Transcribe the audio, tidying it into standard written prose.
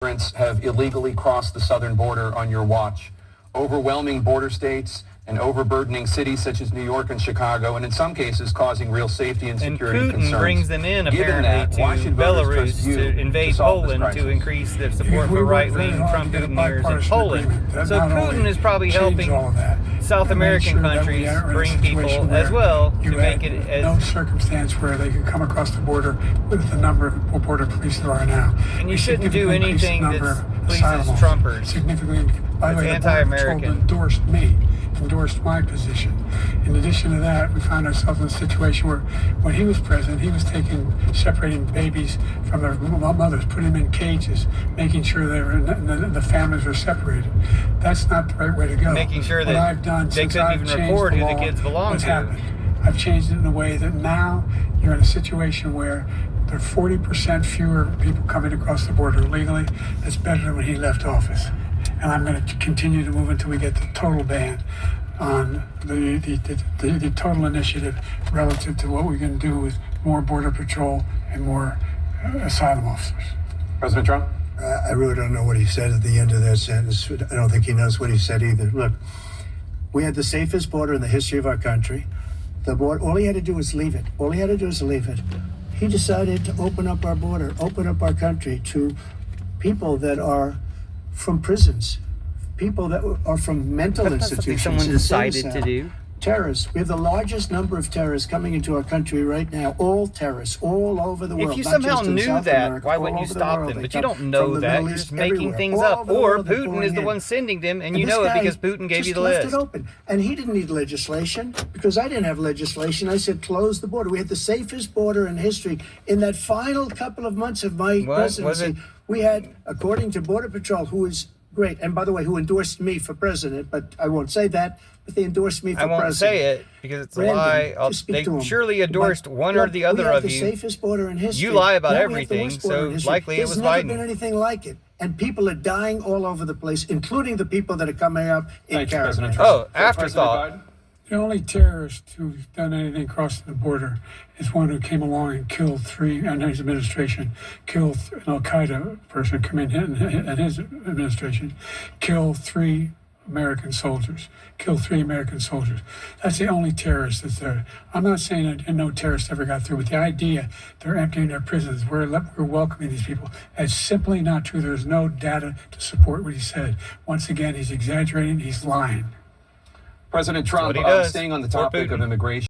Immigrants have illegally crossed the southern border on your watch, overwhelming border states and overburdening cities such as New York and Chicago, and in some cases causing real safety and security Putin concerns. brings them in, Given apparently, that, why to should voters trust Belarus you to invade solve this Poland crisis? to increase their support for right-wing Trump mutineers in Poland. So Putin is probably helping South American countries bring people as well to make it as... No circumstance where they can come across the border with the number of border police there are now. And you shouldn't do anything that pleases Trumpers. Significantly, by the way, anti-American. Endorsed my position. In addition to that, we found ourselves in a situation where when he was president, he was separating babies from their mothers, putting them in cages, making sure the families were separated. That's not the right way to go. Making sure that what I've done they since couldn't I've even changed record the who law, the kids belong what's to. happened? I've changed it in a way that now you're in a situation where there are 40% fewer people coming across the border legally. That's better than when he left office. And I'm going to continue to move until we get the total ban on the total initiative relative to what we're going to do with more border patrol and more asylum officers. President Trump? I really don't know what he said at the end of that sentence. I don't think he knows what he said either. Look, we had the safest border in the history of our country. The border, all he had to do was leave it. All he had to do was leave it. He decided to open up our border, open up our country to people that are from prisons, people that are from mental institutions. Someone decided to do. Terrorists. We have the largest number of terrorists coming into our country right now. All terrorists, all over the world. If you not somehow just in knew South that, America, why all wouldn't you over the stop world. them? They But you come don't from know the that. Middle You're East, just making everywhere. things All up. over the Or world they're Putin pouring is the in. one sending them, and you this know it guy because Putin gave you the just left list. it open. And he didn't need legislation because I didn't have legislation. I said close the border. We had the safest border in history. In that final couple of months of my presidency, we had, according to Border Patrol, who is great, and by the way, who endorsed me for president, but I won't say that, but they endorsed me for president. I won't say it because it's a lie. They surely endorsed one or the other of you. We have the safest border in history. You lie about Now we have the everything, worst border in so history. likely it was There's never Biden. been anything like it. And people are dying all over the place, including the people that are coming up in caravans. Oh, afterthought. The only terrorist who's done anything crossing the border is one who came along and killed three, and his administration, killed an Al-Qaeda person come in and his administration, killed three American soldiers. That's the only terrorist that's there. I'm not saying that no terrorist ever got through, but the idea they're emptying their prisons, we're welcoming these people, that's simply not true. There's no data to support what he said. Once again, he's exaggerating, he's lying. President Trump, That's what he does. staying on the Or topic of Putin. immigration.